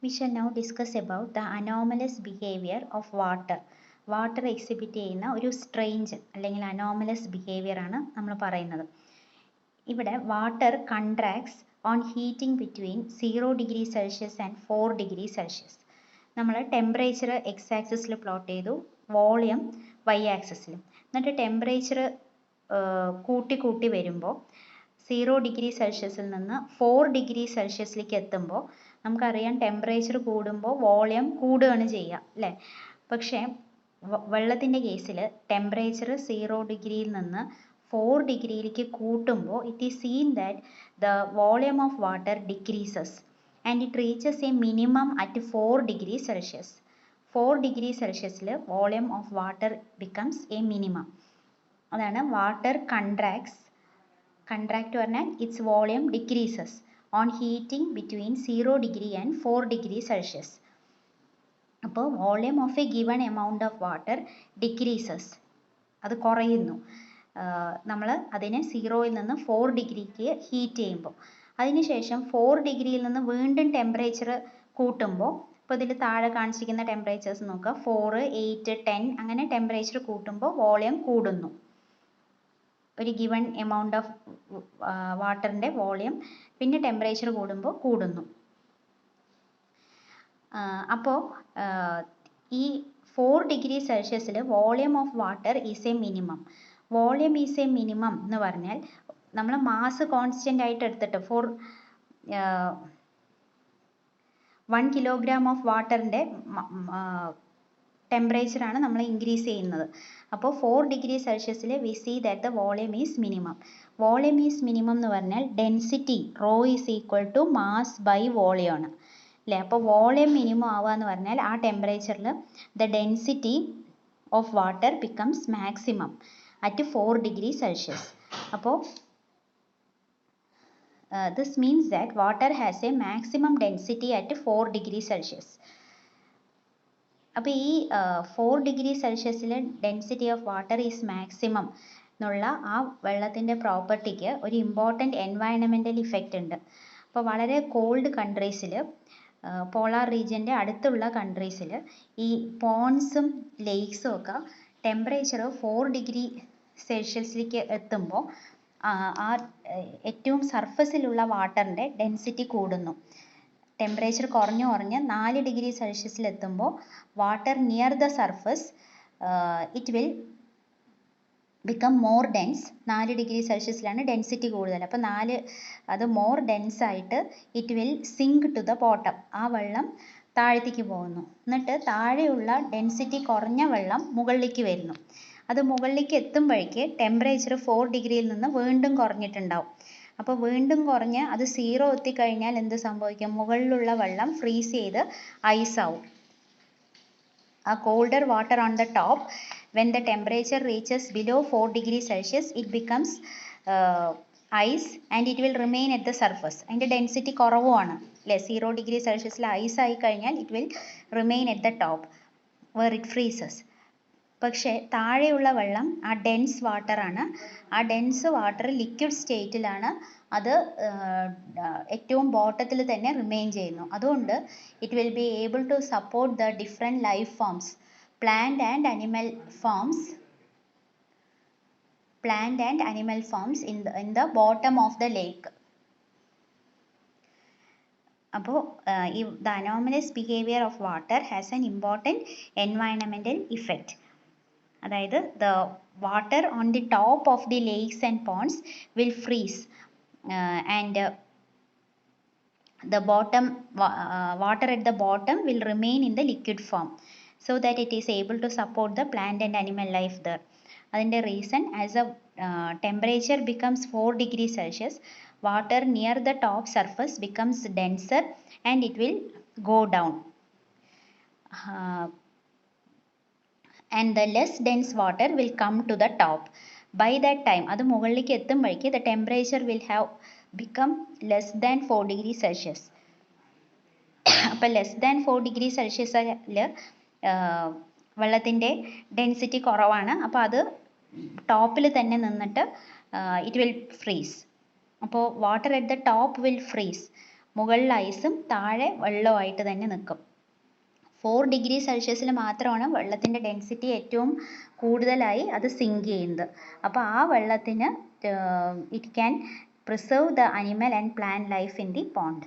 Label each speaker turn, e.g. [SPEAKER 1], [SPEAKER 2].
[SPEAKER 1] We shall now discuss about the anomalous behavior of water. Water exhibit ചെയ്യുന്ന ഒരു strange അല്ലെങ്കിൽ anomalous behaviour ആണ് നമ്മൾ പറയുന്നത്. ഇവിടെ water contracts on heating between 0°C and 4°C. നമ്മൾ ടെമ്പറേച്ചർ എക്സ് ആക്സിസിൽ പ്ലോട്ട് ചെയ്തു, വോളിയം വൈ ആക്സിസിലും. എന്നിട്ട് ടെമ്പറേച്ചർ കൂട്ടി കൂട്ടി വരുമ്പോൾ 0°C നിന്ന് 4°C എത്തുമ്പോൾ നമുക്കറിയാം ടെമ്പറേച്ചർ കൂടുമ്പോൾ വോളിയം കൂടുകയാണ് ചെയ്യുക അല്ലേ. പക്ഷേ വെള്ളത്തിൻ്റെ കേസിൽ ടെമ്പറേച്ചർ 0°യിൽ നിന്ന് 4°യിലേക്ക് കൂട്ടുമ്പോൾ it is seen that the volume of water decreases and it reaches A minimum at 4°C. 4°C volume of water becomes A minimum. അതാണ് വാട്ടർ കൺട്രാക്ട്സ്. കൺട്രാക്ട് പറഞ്ഞാൽ its volume decreases on heating between 0° and 4°C. അപ്പോൾ volume of A given amount of water decreases, അത് കുറയുന്നു. നമ്മൾ അതിനെ 0യിൽ നിന്ന് 4°ക്ക് heat ചെയ്യുമ്പോൾ, അതിനുശേഷം 4°യിൽ നിന്ന് വീണ്ടും ടെമ്പറേച്ചർ കൂട്ടുമ്പോൾ, ഇപ്പോൾ ഇതിൽ താഴെ കാണിച്ചിരിക്കുന്ന ടെമ്പറേച്ചേഴ്സ് നോക്കുക, 4, 8, 10 അങ്ങനെ ടെമ്പറേച്ചർ കൂട്ടുമ്പോൾ വോളിയം കൂടുന്നു. ഒരു ഗിവൺ എമൗണ്ട് ഓഫ് വാട്ടറിൻ്റെ വോളിയം പിന്നെ ടെമ്പറേച്ചർ കൂടുമ്പോൾ കൂടുന്നു. അപ്പോൾ ഈ 4°C volume of water is A minimum. Volume is A minimum എന്ന് പറഞ്ഞാൽ നമ്മൾ മാസ് കോൺസ്റ്റൻ്റ് ആയിട്ട് എടുത്തിട്ട് 1 കിലോഗ്രാം ഓഫ് വാട്ടറിൻ്റെ ടെമ്പറേച്ചറാണ് നമ്മൾ ഇൻക്രീസ് ചെയ്യുന്നത്. അപ്പോൾ 4°C we see that the volume is minimum. Volume is minimum എന്ന് പറഞ്ഞാൽ density rho is equal to mass by volume ആണ് അല്ലേ. അപ്പോൾ വോളിയം മിനിമം ആവുക എന്ന് പറഞ്ഞാൽ ആ ടെമ്പറേച്ചറിൽ the density of water becomes maximum at 4°C. അപ്പോൾ this means that water has a maximum density at 4°C. അപ്പോൾ ഈ 4°C density of water is maximum എന്നുള്ള ആ വെള്ളത്തിൻ്റെ പ്രോപ്പർട്ടിക്ക് ഒരു ഇമ്പോർട്ടൻ്റ് എൻവയൺമെൻ്റൽ ഇഫക്റ്റ് ഉണ്ട്. അപ്പോൾ വളരെ കോൾഡ് കൺട്രീസിൽ, പോളാർ റീജിയൻ്റെ അടുത്തുള്ള കൺട്രീസിൽ ഈ പോൺസും ലേക്സും ഒക്കെ ടെമ്പറേച്ചർ 4°C എത്തുമ്പോൾ ആ ഏറ്റവും സർഫസിലുള്ള വാട്ടറിൻ്റെ ഡെൻസിറ്റി കൂടുന്നു. ടെമ്പറേച്ചർ കുറഞ്ഞ് 4°C എത്തുമ്പോൾ water near the surface it will become more dense. 4°C density കൂടുതൽ. അപ്പോൾ അത് മോർ ഡെൻസ് ആയിട്ട് it will sink to the bottom. ആ വെള്ളം താഴത്തേക്ക് പോകുന്നു. എന്നിട്ട് താഴെയുള്ള ഡെൻസിറ്റി കുറഞ്ഞ വെള്ളം മുകളിലേക്ക് വരുന്നു. അത് മുകളിലേക്ക് എത്തുമ്പോഴേക്ക് ടെമ്പറേച്ചർ 4°യിൽ നിന്ന് വീണ്ടും കുറഞ്ഞിട്ടുണ്ടാവും. അപ്പോൾ വീണ്ടും കുറഞ്ഞ് അത് 0 എത്തിക്കഴിഞ്ഞാൽ എന്ത് സംഭവിക്കും? മുകളിലുള്ള വെള്ളം ഫ്രീസ് ചെയ്ത് ഐസ് ആവും. ആ colder water on the top, when the temperature reaches below 4°C, it becomes ice and it will remain at the surface. അതിൻ്റെ ഡെൻസിറ്റി കുറവുമാണ് അല്ലേ. 0°C ഐസ് ആയി കഴിഞ്ഞാൽ it will remain at the top where it freezes. പക്ഷേ താഴെയുള്ള വെള്ളം ആ dense വാട്ടറാണ്. ആ ഡെൻസ് വാട്ടർ ലിക്വിഡ് സ്റ്റേറ്റിലാണ്. അത് ഏറ്റവും ബോട്ടത്തിൽ തന്നെ റിമെയിൻ ചെയ്യുന്നു. അതുകൊണ്ട് it will be able to support the different life forms, plant and animal forms in the bottom of the lake. അപ്പോൾ the anomalous behavior of water has an important environmental effect. അതായത് the water on the top of the lakes and ponds will freeze and the water at the bottom will remain in the liquid form so that it is able to support the plant and animal life there. അതിൻ്റെ reason, as the temperature becomes 4°C, water near the top surface becomes denser and it will go down. And the less dense water will come to the top. By that time, അത് മുകളിലേക്ക് എത്തുമ്പോഴേക്ക് the temperature will have become less than 4°C. അപ്പോൾ less than 4°C വെള്ളത്തിൻ്റെ density കുറവാണ്. അപ്പോൾ അത് ടോപ്പിൽ തന്നെ നിന്നിട്ട് ഇറ്റ് വിൽ ഫ്രീസ്. അപ്പോൾ water at the top will freeze. മുകളിൽ ഐസും താഴെ വെള്ളമായിട്ട് തന്നെ നിൽക്കും. 4 ഡിഗ്രി സെൽഷ്യസിൽ മാത്രമാണ് വെള്ളത്തിൻ്റെ ഡെൻസിറ്റി ഏറ്റവും കൂടുതലായി അത് സിങ്ക് ചെയ്യുന്നത്. അപ്പോൾ ആ വെള്ളത്തിന് it can preserve the animal and plant life in the pond.